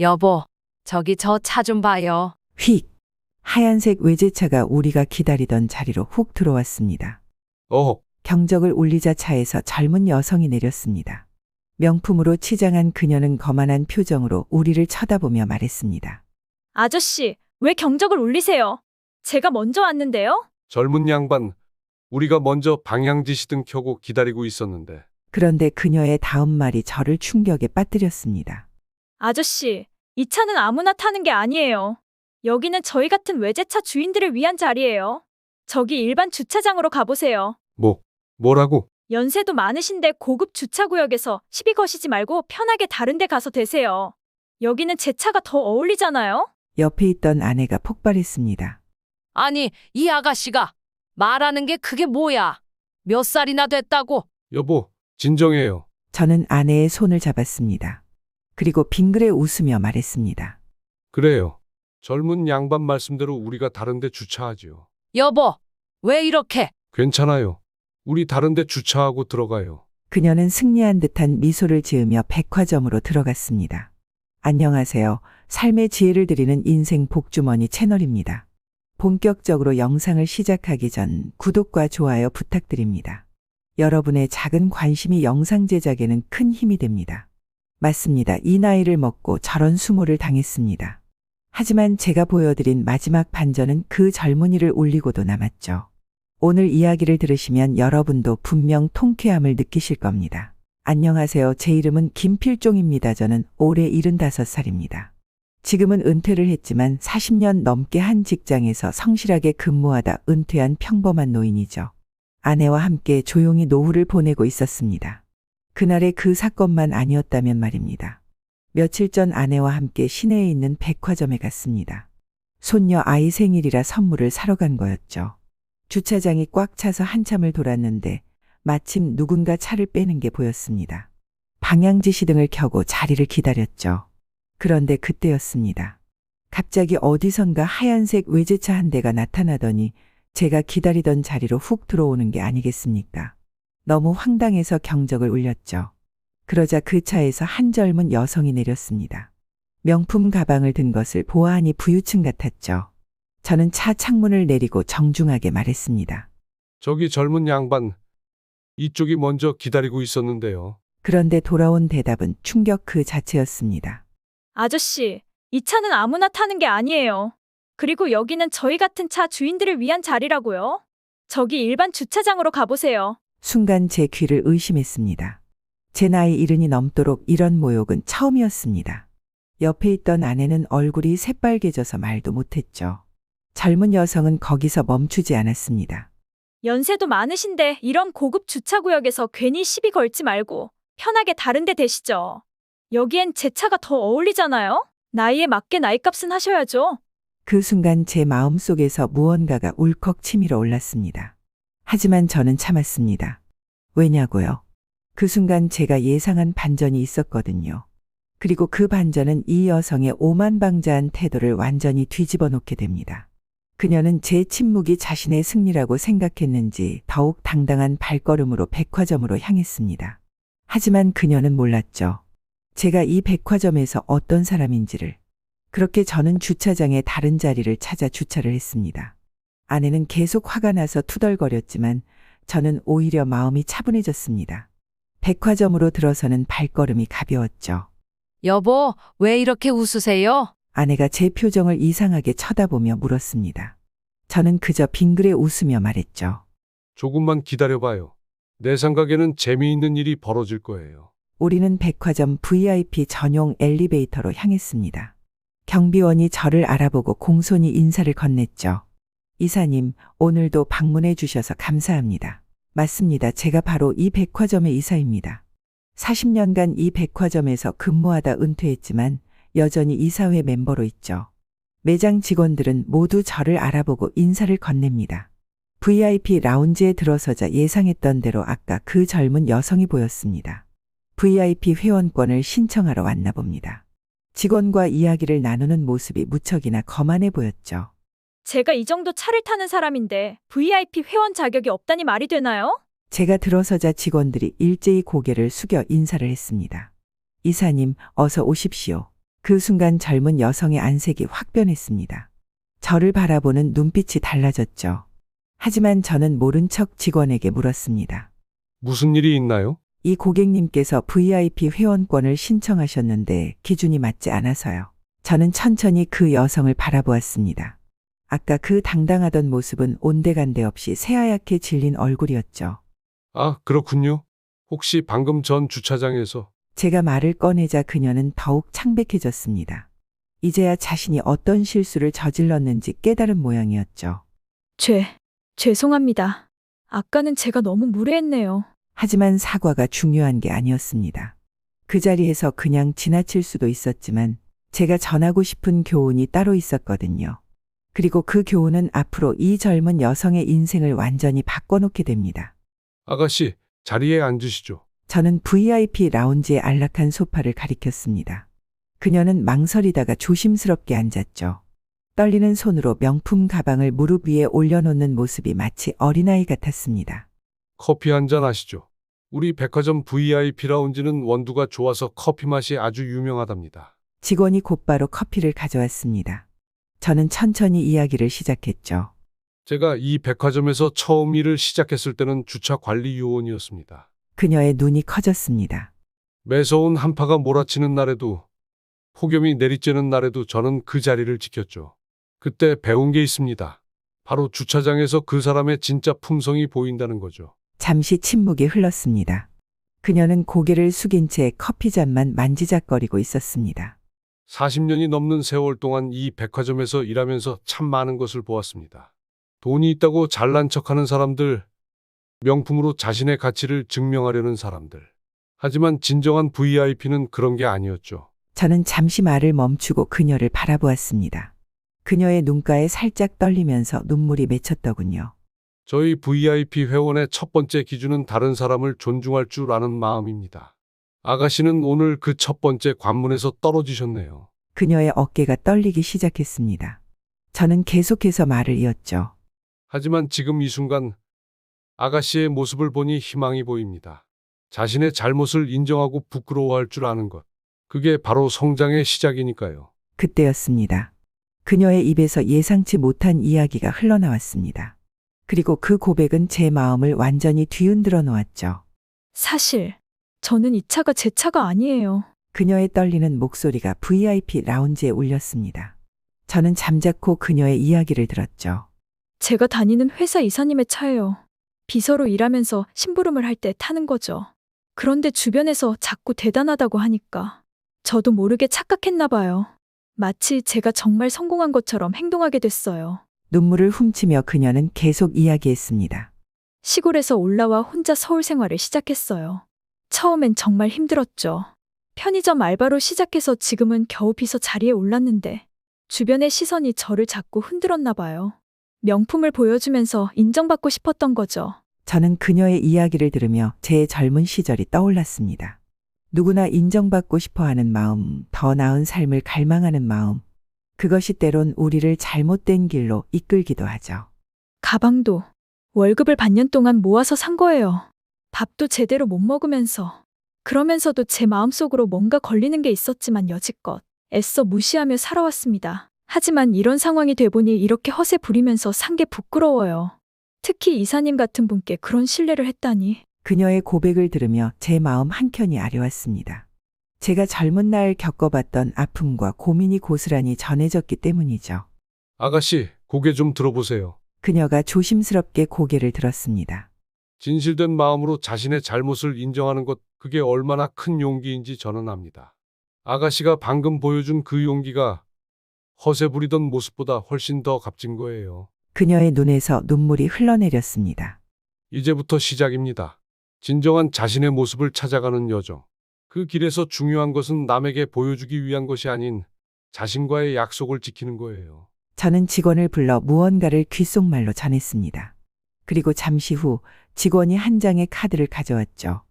여보, 저기 저 차 좀 봐요. 휙! 하얀색 외제차가 우리가 기다리던 자리로 훅 들어왔습니다. 경적을 울리자 차에서 젊은 여성이 내렸습니다. 명품으로 치장한 그녀는 거만한 표정으로 우리를 쳐다보며 말했습니다. 아저씨, 왜 경적을 울리세요? 제가 먼저 왔는데요? 젊은 양반, 우리가 먼저 방향지시등 켜고 기다리고 있었는데. 그런데 그녀의 다음 말이 저를 충격에 빠뜨렸습니다. 아저씨, 이 차는 아무나 타는 게 아니에요. 여기는 저희 같은 외제차 주인들을 위한 자리예요. 저기 일반 주차장으로 가보세요. 뭐라고? 연세도 많으신데 고급 주차구역에서 시비 거시지 말고 편하게 다른 데 가서 대세요. 여기는 제 차가 더 어울리잖아요? 옆에 있던 아내가 폭발했습니다. 아니, 이 아가씨가 말하는 게 그게 뭐야? 몇 살이나 됐다고? 여보, 진정해요. 저는 아내의 손을 잡았습니다. 그리고 빙그레 웃으며 말했습니다. 그래요. 젊은 양반 말씀대로 우리가 다른 데 주차하지요. 여보, 왜 이렇게? 괜찮아요. 우리 다른 데 주차하고 들어가요. 그녀는 승리한 듯한 미소를 지으며 백화점으로 들어갔습니다. 안녕하세요. 삶의 지혜를 드리는 인생 복주머니 채널입니다. 본격적으로 영상을 시작하기 전 구독과 좋아요 부탁드립니다. 여러분의 작은 관심이 영상 제작에는 큰 힘이 됩니다. 맞습니다. 이 나이를 먹고 저런 수모를 당했습니다. 하지만 제가 보여드린 마지막 반전은 그 젊은이를 울리고도 남았죠. 오늘 이야기를 들으시면 여러분도 분명 통쾌함을 느끼실 겁니다. 안녕하세요. 제 이름은 김필종입니다. 저는 올해 75살입니다. 지금은 은퇴를 했지만 40년 넘게 한 직장에서 성실하게 근무하다 은퇴한 평범한 노인이죠. 아내와 함께 조용히 노후를 보내고 있었습니다. 그날의 그 사건만 아니었다면 말입니다. 며칠 전 아내와 함께 시내에 있는 백화점에 갔습니다. 손녀 아이 생일이라 선물을 사러 간 거였죠. 주차장이 꽉 차서 한참을 돌았는데 마침 누군가 차를 빼는 게 보였습니다. 방향지시등을 켜고 자리를 기다렸죠. 그런데 그때였습니다. 갑자기 어디선가 하얀색 외제차 한 대가 나타나더니 제가 기다리던 자리로 훅 들어오는 게 아니겠습니까? 너무 황당해서 경적을 울렸죠. 그러자 그 차에서 한 젊은 여성이 내렸습니다. 명품 가방을 든 것을 보아하니 부유층 같았죠. 저는 차 창문을 내리고 정중하게 말했습니다. 저기 젊은 양반, 이쪽이 먼저 기다리고 있었는데요. 그런데 돌아온 대답은 충격 그 자체였습니다. 아저씨, 이 차는 아무나 타는 게 아니에요. 그리고 여기는 저희 같은 차 주인들을 위한 자리라고요. 저기 일반 주차장으로 가보세요. 순간 제 귀를 의심했습니다. 제 나이 70이 넘도록 이런 모욕은 처음이었습니다. 옆에 있던 아내는 얼굴이 새빨개져서 말도 못했죠. 젊은 여성은 거기서 멈추지 않았습니다. 연세도 많으신데 이런 고급 주차구역에서 괜히 시비 걸지 말고 편하게 다른 데 대시죠. 여기엔 제 차가 더 어울리잖아요? 나이에 맞게 나이값은 하셔야죠. 그 순간 제 마음속에서 무언가가 울컥 치밀어 올랐습니다. 하지만 저는 참았습니다. 왜냐고요? 그 순간 제가 예상한 반전이 있었거든요. 그리고 그 반전은 이 여성의 오만방자한 태도를 완전히 뒤집어 놓게 됩니다. 그녀는 제 침묵이 자신의 승리라고 생각했는지 더욱 당당한 발걸음으로 백화점으로 향했습니다. 하지만 그녀는 몰랐죠. 제가 이 백화점에서 어떤 사람인지를. 그렇게 저는 주차장의 다른 자리를 찾아 주차를 했습니다. 아내는 계속 화가 나서 투덜거렸지만 저는 오히려 마음이 차분해졌습니다. 백화점으로 들어서는 발걸음이 가벼웠죠. 여보, 왜 이렇게 웃으세요? 아내가 제 표정을 이상하게 쳐다보며 물었습니다. 저는 그저 빙그레 웃으며 말했죠. 조금만 기다려봐요. 내 생각에는 재미있는 일이 벌어질 거예요. 우리는 백화점 VIP 전용 엘리베이터로 향했습니다. 경비원이 저를 알아보고 공손히 인사를 건넸죠. 이사님, 오늘도 방문해 주셔서 감사합니다. 맞습니다. 제가 바로 이 백화점의 이사입니다. 40년간 이 백화점에서 근무하다 은퇴했지만 여전히 이사회 멤버로 있죠. 매장 직원들은 모두 저를 알아보고 인사를 건넵니다. VIP 라운지에 들어서자 예상했던 대로 아까 그 젊은 여성이 보였습니다. VIP 회원권을 신청하러 왔나 봅니다. 직원과 이야기를 나누는 모습이 무척이나 거만해 보였죠. 제가 이 정도 차를 타는 사람인데 VIP 회원 자격이 없다니 말이 되나요? 제가 들어서자 직원들이 일제히 고개를 숙여 인사를 했습니다. 이사님, 어서 오십시오. 그 순간 젊은 여성의 안색이 확 변했습니다. 저를 바라보는 눈빛이 달라졌죠. 하지만 저는 모른 척 직원에게 물었습니다. 무슨 일이 있나요? 이 고객님께서 VIP 회원권을 신청하셨는데 기준이 맞지 않아서요. 저는 천천히 그 여성을 바라보았습니다. 아까 그 당당하던 모습은 온데간데 없이 새하얗게 질린 얼굴이었죠. 아, 그렇군요. 혹시 방금 전 주차장에서 제가 말을 꺼내자 그녀는 더욱 창백해졌습니다. 이제야 자신이 어떤 실수를 저질렀는지 깨달은 모양이었죠. 죄송합니다. 아까는 제가 너무 무례했네요. 하지만 사과가 중요한 게 아니었습니다. 그 자리에서 그냥 지나칠 수도 있었지만 제가 전하고 싶은 교훈이 따로 있었거든요. 그리고 그 교훈은 앞으로 이 젊은 여성의 인생을 완전히 바꿔놓게 됩니다. 아가씨, 자리에 앉으시죠. 저는 VIP 라운지의 안락한 소파를 가리켰습니다. 그녀는 망설이다가 조심스럽게 앉았죠. 떨리는 손으로 명품 가방을 무릎 위에 올려놓는 모습이 마치 어린아이 같았습니다. 커피 한 잔 하시죠. 우리 백화점 VIP 라운지는 원두가 좋아서 커피 맛이 아주 유명하답니다. 직원이 곧바로 커피를 가져왔습니다. 저는 천천히 이야기를 시작했죠. 제가 이 백화점에서 처음 일을 시작했을 때는 주차 관리 요원이었습니다. 그녀의 눈이 커졌습니다. 매서운 한파가 몰아치는 날에도 폭염이 내리쬐는 날에도 저는 그 자리를 지켰죠. 그때 배운 게 있습니다. 바로 주차장에서 그 사람의 진짜 품성이 보인다는 거죠. 잠시 침묵이 흘렀습니다. 그녀는 고개를 숙인 채 커피잔만 만지작거리고 있었습니다. 40년이 넘는 세월 동안 이 백화점에서 일하면서 참 많은 것을 보았습니다. 돈이 있다고 잘난 척하는 사람들, 명품으로 자신의 가치를 증명하려는 사람들. 하지만 진정한 VIP는 그런 게 아니었죠. 저는 잠시 말을 멈추고 그녀를 바라보았습니다. 그녀의 눈가에 살짝 떨리면서 눈물이 맺혔더군요. 저희 VIP 회원의 첫 번째 기준은 다른 사람을 존중할 줄 아는 마음입니다. 아가씨는 오늘 그 첫 번째 관문에서 떨어지셨네요. 그녀의 어깨가 떨리기 시작했습니다. 저는 계속해서 말을 이었죠. 하지만 지금 이 순간 아가씨의 모습을 보니 희망이 보입니다. 자신의 잘못을 인정하고 부끄러워할 줄 아는 것. 그게 바로 성장의 시작이니까요. 그때였습니다. 그녀의 입에서 예상치 못한 이야기가 흘러나왔습니다. 그리고 그 고백은 제 마음을 완전히 뒤흔들어 놓았죠. 사실 저는 이 차가 제 차가 아니에요. 그녀의 떨리는 목소리가 VIP 라운지에 울렸습니다. 저는 잠자코 그녀의 이야기를 들었죠. 제가 다니는 회사 이사님의 차예요. 비서로 일하면서 심부름을 할 때 타는 거죠. 그런데 주변에서 자꾸 대단하다고 하니까 저도 모르게 착각했나 봐요. 마치 제가 정말 성공한 것처럼 행동하게 됐어요. 눈물을 훔치며 그녀는 계속 이야기했습니다. 시골에서 올라와 혼자 서울 생활을 시작했어요. 처음엔 정말 힘들었죠. 편의점 알바로 시작해서 지금은 겨우 비서 자리에 올랐는데 주변의 시선이 저를 자꾸 흔들었나 봐요. 명품을 보여주면서 인정받고 싶었던 거죠. 저는 그녀의 이야기를 들으며 제 젊은 시절이 떠올랐습니다. 누구나 인정받고 싶어하는 마음, 더 나은 삶을 갈망하는 마음. 그것이 때론 우리를 잘못된 길로 이끌기도 하죠. 가방도 월급을 반년 동안 모아서 산 거예요. 밥도 제대로 못 먹으면서. 그러면서도 제 마음속으로 뭔가 걸리는 게 있었지만 여지껏 애써 무시하며 살아왔습니다. 하지만 이런 상황이 돼보니 이렇게 허세 부리면서 산 게 부끄러워요. 특히 이사님 같은 분께 그런 신뢰를 했다니. 그녀의 고백을 들으며 제 마음 한켠이 아려왔습니다. 제가 젊은 날 겪어봤던 아픔과 고민이 고스란히 전해졌기 때문이죠. 아가씨, 고개 좀 들어보세요. 그녀가 조심스럽게 고개를 들었습니다. 진실된 마음으로 자신의 잘못을 인정하는 것, 그게 얼마나 큰 용기인지 저는 압니다. 아가씨가 방금 보여준 그 용기가 허세 부리던 모습보다 훨씬 더 값진 거예요. 그녀의 눈에서 눈물이 흘러내렸습니다. 이제부터 시작입니다. 진정한 자신의 모습을 찾아가는 여정. 그 길에서 중요한 것은 남에게 보여주기 위한 것이 아닌 자신과의 약속을 지키는 거예요. 저는 직원을 불러 무언가를 귓속말로 전했습니다. 그리고 잠시 후 직원이 한 장의 카드를 가져왔죠.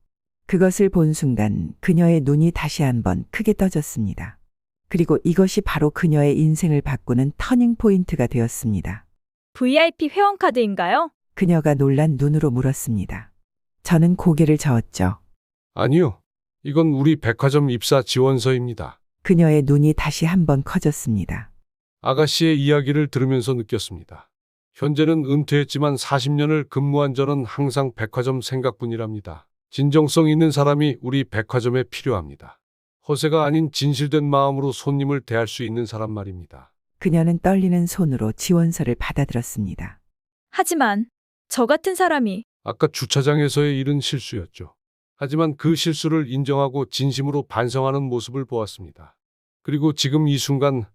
그것을 본 순간 그녀의 눈이 다시 한번 크게 떠졌습니다. 그리고 이것이 바로 그녀의 인생을 바꾸는 터닝 포인트가 되었습니다. VIP 회원카드인가요? 그녀가 놀란 눈으로 물었습니다. 저는 고개를 저었죠. 아니요. 이건 우리 백화점 입사 지원서입니다. 그녀의 눈이 다시 한번 커졌습니다. 아가씨의 이야기를 들으면서 느꼈습니다. 현재는 은퇴했지만 40년을 근무한 저는 항상 백화점 생각뿐이랍니다. 진정성 있는 사람이 우리 백화점에 필요합니다. 허세가 아닌 진실된 마음으로 손님을 대할 수 있는 사람 말입니다. 그녀는 떨리는 손으로 지원서를 받아들었습니다. 하지만 저 같은 사람이 아까 주차장에서의 일은 실수였죠. 하지만 그 실수를 인정하고 진심으로 반성하는 모습을 보았습니다. 그리고 지금 이 순간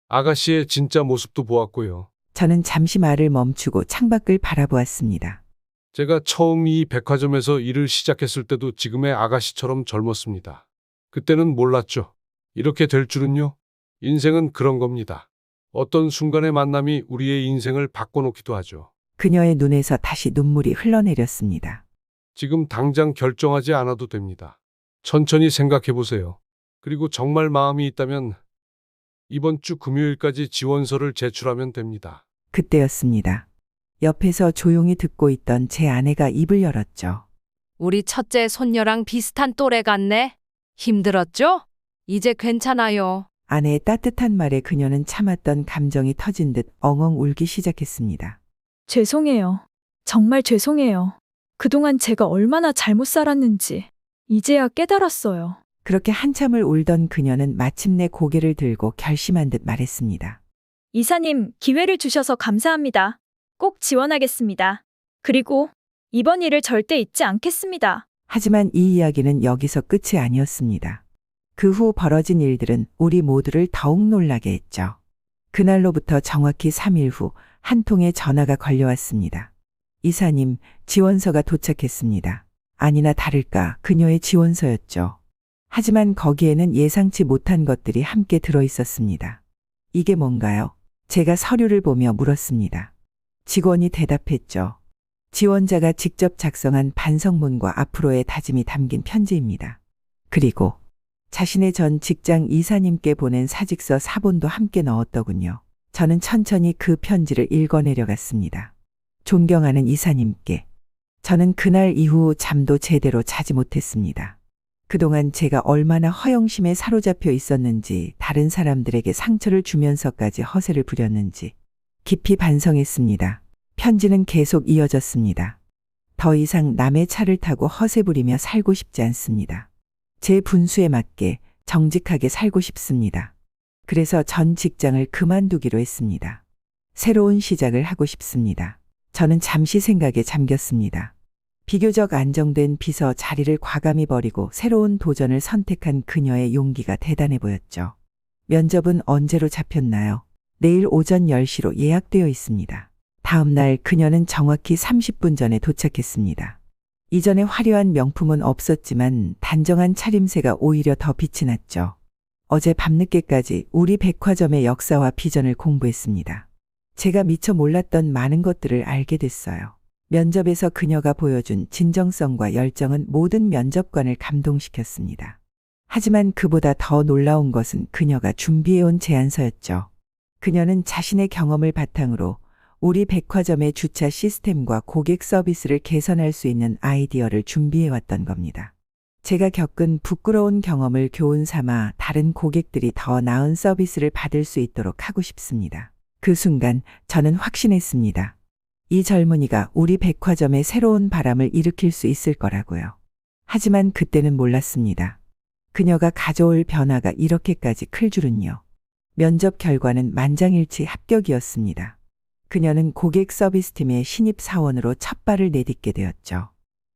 아가씨의 진짜 모습도 보았고요. 저는 잠시 말을 멈추고 창밖을 바라보았습니다. 제가 처음 이 백화점에서 일을 시작했을 때도 지금의 아가씨처럼 젊었습니다. 그때는 몰랐죠. 이렇게 될 줄은요. 인생은 그런 겁니다. 어떤 순간의 만남이 우리의 인생을 바꿔놓기도 하죠. 그녀의 눈에서 다시 눈물이 흘러내렸습니다. 지금 당장 결정하지 않아도 됩니다. 천천히 생각해 보세요. 그리고 정말 마음이 있다면 이번 주 금요일까지 지원서를 제출하면 됩니다. 그때였습니다. 옆에서 조용히 듣고 있던 제 아내가 입을 열었죠. 우리 첫째 손녀랑 비슷한 또래 같네. 힘들었죠? 이제 괜찮아요. 아내의 따뜻한 말에 그녀는 참았던 감정이 터진 듯 엉엉 울기 시작했습니다. 죄송해요. 정말 죄송해요. 그동안 제가 얼마나 잘못 살았는지 이제야 깨달았어요. 그렇게 한참을 울던 그녀는 마침내 고개를 들고 결심한 듯 말했습니다. 이사님, 기회를 주셔서 감사합니다. 꼭 지원하겠습니다. 그리고 이번 일을 절대 잊지 않겠습니다. 하지만 이 이야기는 여기서 끝이 아니었습니다. 그 후 벌어진 일들은 우리 모두를 더욱 놀라게 했죠. 그날로부터 정확히 3일 후 한 통의 전화가 걸려왔습니다. 이사님, 지원서가 도착했습니다. 아니나 다를까 그녀의 지원서였죠. 하지만 거기에는 예상치 못한 것들이 함께 들어 있었습니다. 이게 뭔가요? 제가 서류를 보며 물었습니다. 직원이 대답했죠. 지원자가 직접 작성한 반성문과 앞으로의 다짐이 담긴 편지입니다. 그리고 자신의 전 직장 이사님께 보낸 사직서 사본도 함께 넣었더군요. 저는 천천히 그 편지를 읽어내려갔습니다. 존경하는 이사님께. 저는 그날 이후 잠도 제대로 자지 못했습니다. 그동안 제가 얼마나 허영심에 사로잡혀 있었는지, 다른 사람들에게 상처를 주면서까지 허세를 부렸는지 깊이 반성했습니다. 편지는 계속 이어졌습니다. 더 이상 남의 차를 타고 허세 부리며 살고 싶지 않습니다. 제 분수에 맞게 정직하게 살고 싶습니다. 그래서 전 직장을 그만두기로 했습니다. 새로운 시작을 하고 싶습니다. 저는 잠시 생각에 잠겼습니다. 비교적 안정된 비서 자리를 과감히 버리고 새로운 도전을 선택한 그녀의 용기가 대단해 보였죠. 면접은 언제로 잡혔나요? 내일 오전 10시로 예약되어 있습니다. 다음 날 그녀는 정확히 30분 전에 도착했습니다. 이전에 화려한 명품은 없었지만 단정한 차림새가 오히려 더 빛이 났죠. 어제 밤늦게까지 우리 백화점의 역사와 비전을 공부했습니다. 제가 미처 몰랐던 많은 것들을 알게 됐어요. 면접에서 그녀가 보여준 진정성과 열정은 모든 면접관을 감동시켰습니다. 하지만 그보다 더 놀라운 것은 그녀가 준비해온 제안서였죠. 그녀는 자신의 경험을 바탕으로 우리 백화점의 주차 시스템과 고객 서비스를 개선할 수 있는 아이디어를 준비해왔던 겁니다. 제가 겪은 부끄러운 경험을 교훈 삼아 다른 고객들이 더 나은 서비스를 받을 수 있도록 하고 싶습니다. 그 순간 저는 확신했습니다. 이 젊은이가 우리 백화점에 새로운 바람을 일으킬 수 있을 거라고요. 하지만 그때는 몰랐습니다. 그녀가 가져올 변화가 이렇게까지 클 줄은요. 면접 결과는 만장일치 합격이었습니다. 그녀는 고객 서비스팀의 신입 사원으로 첫 발을 내딛게 되었죠.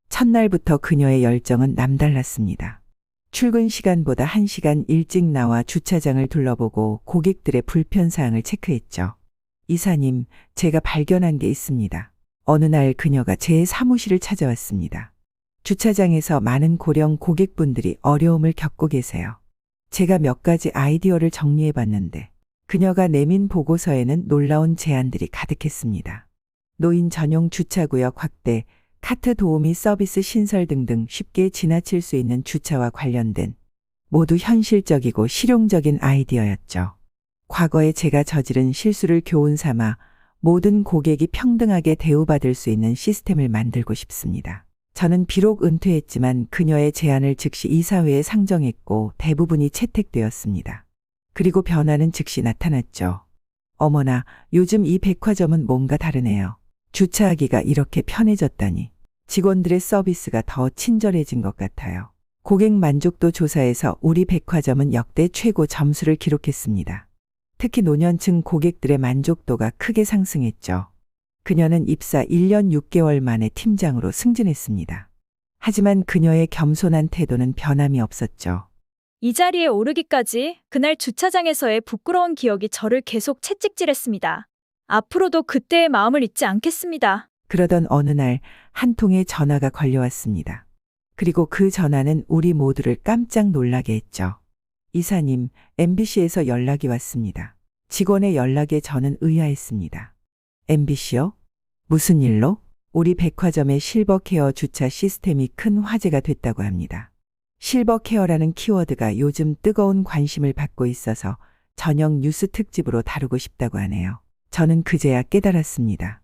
첫날부터 그녀의 열정은 남달랐습니다. 출근 시간보다 1시간 일찍 나와 주차장을 둘러보고 고객들의 불편사항을 체크했죠. 이사님, 제가 발견한 게 있습니다. 어느 날 그녀가 제 사무실을 찾아왔습니다. 주차장에서 많은 고령 고객분들이 어려움을 겪고 계세요. 제가 몇 가지 아이디어를 정리해 봤는데 그녀가 내민 보고서에는 놀라운 제안들이 가득했습니다. 노인 전용 주차구역 확대, 카트 도우미 서비스 신설 등등 쉽게 지나칠 수 있는 주차와 관련된 모두 현실적이고 실용적인 아이디어였죠. 과거에 제가 저지른 실수를 교훈 삼아 모든 고객이 평등하게 대우받을 수 있는 시스템을 만들고 싶습니다. 저는 비록 은퇴했지만 그녀의 제안을 즉시 이사회에 상정했고 대부분이 채택되었습니다. 그리고 변화는 즉시 나타났죠. 어머나, 요즘 이 백화점은 뭔가 다르네요. 주차하기가 이렇게 편해졌다니. 직원들의 서비스가 더 친절해진 것 같아요. 고객 만족도 조사에서 우리 백화점은 역대 최고 점수를 기록했습니다. 특히 노년층 고객들의 만족도가 크게 상승했죠. 그녀는 입사 1년 6개월 만에 팀장으로 승진했습니다. 하지만 그녀의 겸손한 태도는 변함이 없었죠. 이 자리에 오르기까지 그날 주차장에서의 부끄러운 기억이 저를 계속 채찍질했습니다. 앞으로도 그때의 마음을 잊지 않겠습니다. 그러던 어느 날 한 통의 전화가 걸려왔습니다. 그리고 그 전화는 우리 모두를 깜짝 놀라게 했죠. 이사님, MBC에서 연락이 왔습니다. 직원의 연락에 저는 의아했습니다. MBC요? 무슨 일로? 우리 백화점의 실버케어 주차 시스템이 큰 화제가 됐다고 합니다. 실버케어라는 키워드가 요즘 뜨거운 관심을 받고 있어서 저녁 뉴스 특집으로 다루고 싶다고 하네요. 저는 그제야 깨달았습니다.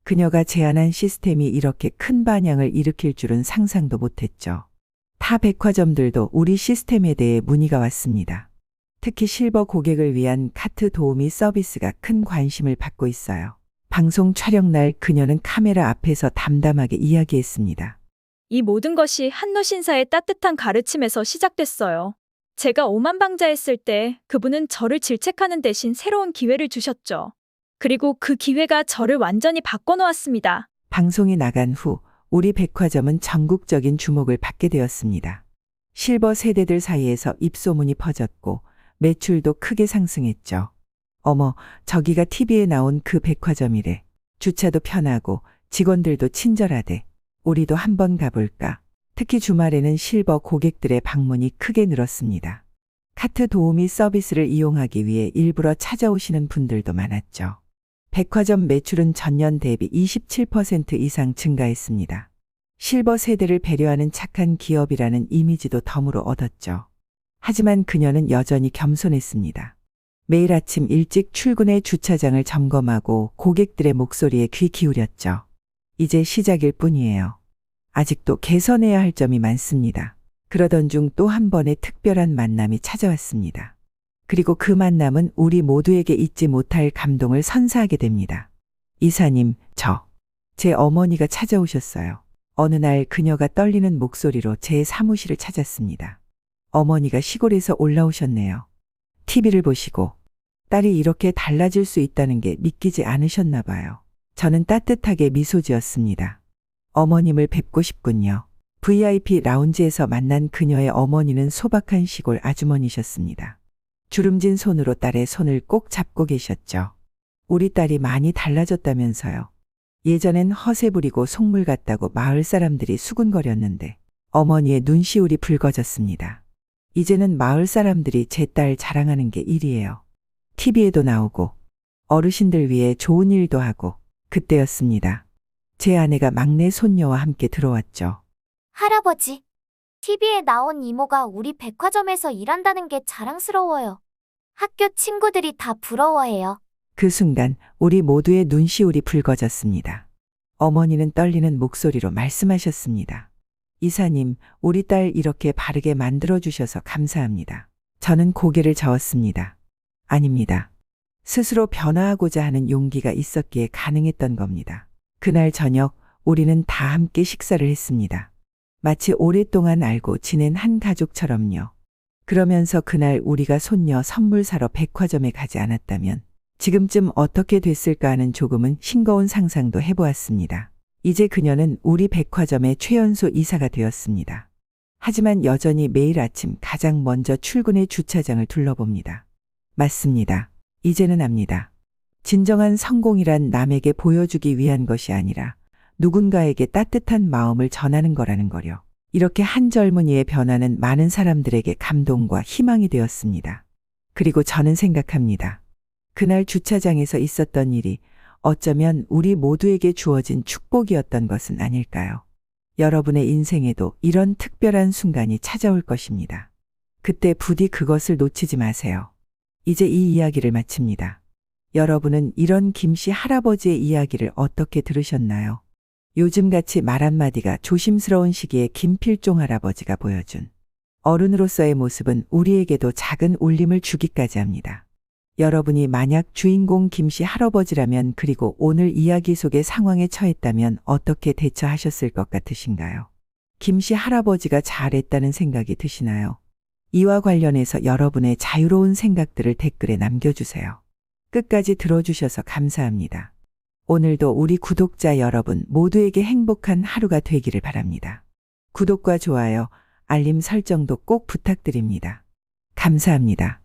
그녀가 제안한 시스템이 이렇게 큰 반향을 일으킬 줄은 상상도 못했죠. 타 백화점들도 우리 시스템에 대해 문의가 왔습니다. 특히 실버 고객을 위한 카트 도우미 서비스가 큰 관심을 받고 있어요. 방송 촬영 날 그녀는 카메라 앞에서 담담하게 이야기했습니다. 이 모든 것이 한노 신사의 따뜻한 가르침에서 시작됐어요. 제가 오만방자했을 때 그분은 저를 질책하는 대신 새로운 기회를 주셨죠. 그리고 그 기회가 저를 완전히 바꿔놓았습니다. 방송이 나간 후 우리 백화점은 전국적인 주목을 받게 되었습니다. 실버 세대들 사이에서 입소문이 퍼졌고 매출도 크게 상승했죠. 어머, 저기가 TV에 나온 그 백화점이래. 주차도 편하고 직원들도 친절하대. 우리도 한번 가볼까? 특히 주말에는 실버 고객들의 방문이 크게 늘었습니다. 카트 도우미 서비스를 이용하기 위해 일부러 찾아오시는 분들도 많았죠. 백화점 매출은 전년 대비 27% 이상 증가했습니다. 실버 세대를 배려하는 착한 기업이라는 이미지도 덤으로 얻었죠. 하지만 그녀는 여전히 겸손했습니다. 매일 아침 일찍 출근해 주차장을 점검하고 고객들의 목소리에 귀 기울였죠. 이제 시작일 뿐이에요. 아직도 개선해야 할 점이 많습니다. 그러던 중 또 한 번의 특별한 만남이 찾아왔습니다. 그리고 그 만남은 우리 모두에게 잊지 못할 감동을 선사하게 됩니다. 이사님, 제 어머니가 찾아오셨어요. 어느 날 그녀가 떨리는 목소리로 제 사무실을 찾았습니다. 어머니가 시골에서 올라오셨네요. TV를 보시고 딸이 이렇게 달라질 수 있다는 게 믿기지 않으셨나 봐요. 저는 따뜻하게 미소 지었습니다. 어머님을 뵙고 싶군요. VIP 라운지에서 만난 그녀의 어머니는 소박한 시골 아주머니셨습니다. 주름진 손으로 딸의 손을 꼭 잡고 계셨죠. 우리 딸이 많이 달라졌다면서요. 예전엔 허세 부리고 속물 같다고 마을 사람들이 수군거렸는데 어머니의 눈시울이 붉어졌습니다. 이제는 마을 사람들이 제 딸 자랑하는 게 일이에요. TV에도 나오고 어르신들 위해 좋은 일도 하고. 그때였습니다. 제 아내가 막내 손녀와 함께 들어왔죠. 할아버지, TV에 나온 이모가 우리 백화점에서 일한다는 게 자랑스러워요. 학교 친구들이 다 부러워해요. 그 순간 우리 모두의 눈시울이 붉어졌습니다. 어머니는 떨리는 목소리로 말씀하셨습니다. 이사님, 우리 딸 이렇게 바르게 만들어주셔서 감사합니다. 저는 고개를 저었습니다. 아닙니다. 스스로 변화하고자 하는 용기가 있었기에 가능했던 겁니다. 그날 저녁 우리는 다 함께 식사를 했습니다. 마치 오랫동안 알고 지낸 한 가족처럼요. 그러면서 그날 우리가 손녀 선물 사러 백화점에 가지 않았다면 지금쯤 어떻게 됐을까 하는 조금은 싱거운 상상도 해보았습니다. 이제 그녀는 우리 백화점의 최연소 이사가 되었습니다. 하지만 여전히 매일 아침 가장 먼저 출근해 주차장을 둘러봅니다. 맞습니다. 이제는 압니다. 진정한 성공이란 남에게 보여주기 위한 것이 아니라 누군가에게 따뜻한 마음을 전하는 거라는 거요. 이렇게 한 젊은이의 변화는 많은 사람들에게 감동과 희망이 되었습니다. 그리고 저는 생각합니다. 그날 주차장에서 있었던 일이 어쩌면 우리 모두에게 주어진 축복이었던 것은 아닐까요? 여러분의 인생에도 이런 특별한 순간이 찾아올 것입니다. 그때 부디 그것을 놓치지 마세요. 이제 이 이야기를 마칩니다. 여러분은 이런 김씨 할아버지의 이야기를 어떻게 들으셨나요? 요즘같이 말 한마디가 조심스러운 시기에 김필종 할아버지가 보여준 어른으로서의 모습은 우리에게도 작은 울림을 주기까지 합니다. 여러분이 만약 주인공 김씨 할아버지라면 그리고 오늘 이야기 속의 상황에 처했다면 어떻게 대처하셨을 것 같으신가요? 김씨 할아버지가 잘했다는 생각이 드시나요? 이와 관련해서 여러분의 자유로운 생각들을 댓글에 남겨주세요. 끝까지 들어주셔서 감사합니다. 오늘도 우리 구독자 여러분 모두에게 행복한 하루가 되기를 바랍니다. 구독과 좋아요, 알림 설정도 꼭 부탁드립니다. 감사합니다.